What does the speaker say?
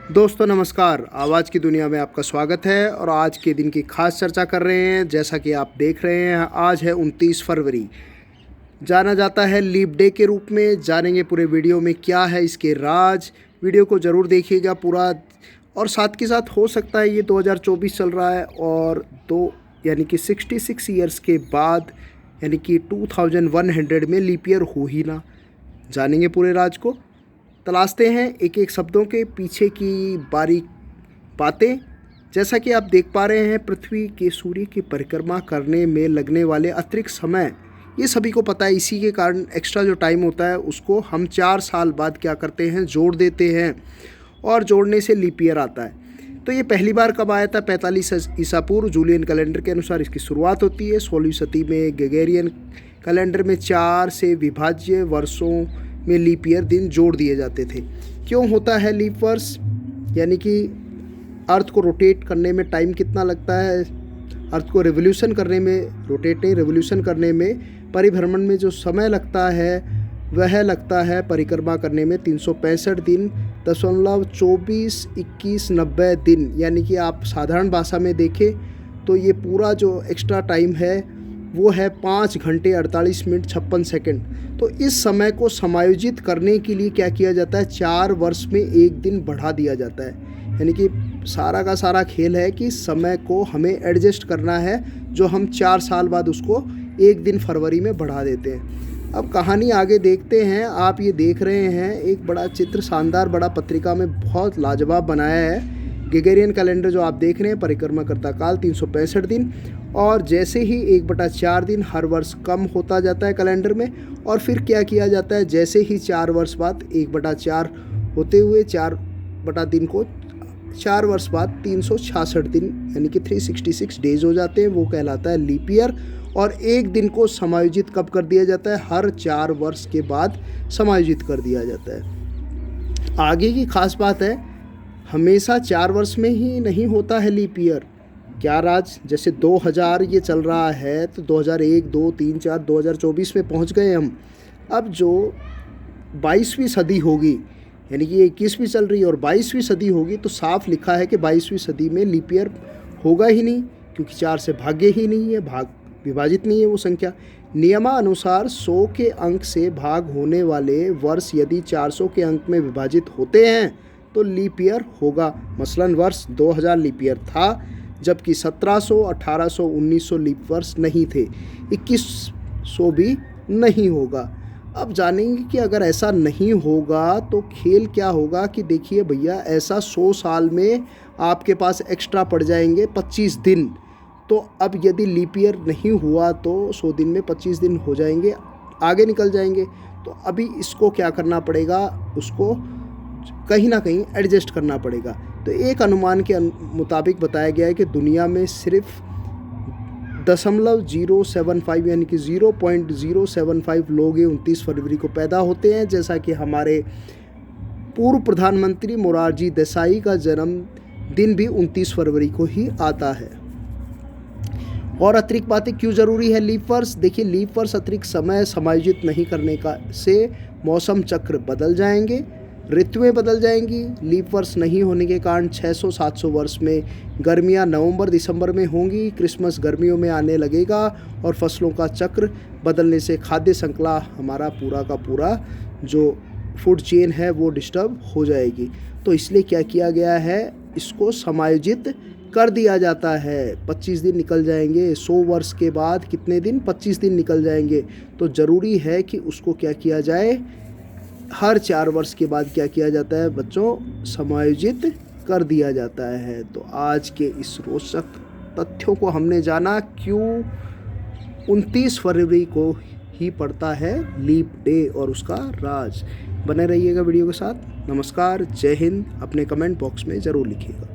दोस्तों नमस्कार, आवाज़ की दुनिया में आपका स्वागत है और आज के दिन की खास चर्चा कर रहे हैं। जैसा कि आप देख रहे हैं, आज है 29 फरवरी, जाना जाता है लीप डे के रूप में। जानेंगे पूरे वीडियो में क्या है इसके राज। वीडियो को ज़रूर देखिएगा पूरा, और साथ के साथ हो सकता है ये 2024 चल रहा है और यानी कि 66 ईयर्स के बाद यानी कि 2100 में लीप ईयर हो ही ना। जानेंगे पूरे राज को, तलाशते हैं एक एक शब्दों के पीछे की बारीक बातें। जैसा कि आप देख पा रहे हैं, पृथ्वी के सूर्य की परिक्रमा करने में लगने वाले अतिरिक्त समय, ये सभी को पता है। इसी के कारण एक्स्ट्रा जो टाइम होता है उसको हम 4 साल बाद क्या करते हैं, जोड़ देते हैं, और जोड़ने से लीप ईयर आता है। तो ये पहली बार कब आया था? 45 ईसा पूर्व जूलियन कैलेंडर के अनुसार इसकी शुरुआत होती है। 16वीं सदी में ग्रेगोरियन कैलेंडर में 4 से विभाज्य वर्षों में लीप ईयर दिन जोड़ दिए जाते थे। क्यों होता है लीप वर्ष? यानी कि अर्थ को रोटेट करने में टाइम कितना लगता है, अर्थ को रिवोल्यूशन करने में, रोटेट नहीं रिवोल्यूशन करने में, परिभ्रमण में जो समय लगता है वह लगता है परिक्रमा करने में 365 दिन, 24-21-90 दिन। यानी कि आप साधारण भाषा में देखें तो ये पूरा जो एक्स्ट्रा टाइम है वो है 5 घंटे 48 मिनट 56 सेकंड। तो इस समय को समायोजित करने के लिए क्या किया जाता है, 4 वर्ष में एक दिन बढ़ा दिया जाता है। यानी कि सारा का सारा खेल है कि समय को हमें एडजस्ट करना है, जो हम 4 साल बाद उसको एक दिन फरवरी में बढ़ा देते हैं। अब कहानी आगे देखते हैं। आप ये देख रहे हैं एक बड़ा चित्र, शानदार बड़ा पत्रिका में बहुत लाजवाब बनाया है। ग्रेगोरियन कैलेंडर जो आप देख रहे हैं, परिक्रमा करता काल 365 दिन, और जैसे ही 1/4 दिन हर वर्ष कम होता जाता है कैलेंडर में। और फिर क्या किया जाता है, जैसे ही 4 वर्ष बाद 1/4 होते हुए 4 दिन को 4 वर्ष बाद 366 दिन यानी कि 366 डेज हो जाते हैं, वो कहलाता है लीप ईयर। और एक दिन को समायोजित कब कर दिया जाता है, हर 4 वर्ष के बाद समायोजित कर दिया जाता है। आगे की खास बात है, हमेशा 4 वर्ष में ही नहीं होता है लीप ईयर। क्या राज? जैसे 2000 ये चल रहा है तो 2001, 2, 3, 4, 2024 में पहुंच गए हम। अब जो 22वीं सदी होगी, यानी कि 21वीं चल रही है और 22वीं सदी होगी, तो साफ लिखा है कि 22वीं सदी में लीप ईयर होगा ही नहीं, क्योंकि 4 से भाग्य ही नहीं है, विभाजित नहीं है वो संख्या। नियमानुसार 100 के अंक से भाग होने वाले वर्ष यदि 400 के अंक में विभाजित होते हैं तो लीप ईयर होगा। मसलन वर्ष 2000 लीप ईयर था, जबकि 1700, 1800, 1900 लीप वर्ष नहीं थे, 2100 भी नहीं होगा। अब जानेंगे कि अगर ऐसा नहीं होगा तो खेल क्या होगा। कि देखिए भैया, ऐसा 100 साल में आपके पास एक्स्ट्रा पड़ जाएंगे 25 दिन। तो अब यदि लीप ईयर नहीं हुआ तो 100 दिन में 25 दिन हो जाएंगे, आगे निकल जाएंगे। तो अभी इसको क्या करना पड़ेगा, उसको कहीं ना कहीं एडजस्ट करना पड़ेगा। तो एक अनुमान के मुताबिक बताया गया है कि दुनिया में सिर्फ 0.075 यानी कि 0.075 लोग 29 फरवरी को पैदा होते हैं। जैसा कि हमारे पूर्व प्रधानमंत्री मोरारजी देसाई का जन्म दिन भी 29 फरवरी को ही आता है। और अतिरिक्त बातें क्यों ज़रूरी है लीप वर्ष? देखिए, लीप वर्ष अतिरिक्त समय समायोजित नहीं करने का से मौसम चक्र बदल जाएंगे, ऋतुएं बदल जाएंगी। लीप वर्ष नहीं होने के कारण 600-700 वर्ष में गर्मियां नवंबर-दिसंबर में होंगी, क्रिसमस गर्मियों में आने लगेगा, और फसलों का चक्र बदलने से खाद्य श्रृंखला हमारा पूरा का पूरा जो फूड चेन है वो डिस्टर्ब हो जाएगी। तो इसलिए क्या किया गया है, इसको समायोजित कर दिया जाता है। 25 दिन निकल जाएंगे 100 वर्ष के बाद, कितने दिन? 25 दिन निकल जाएंगे। तो ज़रूरी है कि उसको क्या किया जाए, हर 4 वर्ष के बाद क्या किया जाता है बच्चों, समायोजित कर दिया जाता है। तो आज के इस रोचक तथ्यों को हमने जाना, क्यों 29 फरवरी को ही पड़ता है लीप डे और उसका राज। बने रहिएगा वीडियो के साथ। नमस्कार, जय हिंद। अपने कमेंट बॉक्स में ज़रूर लिखिएगा।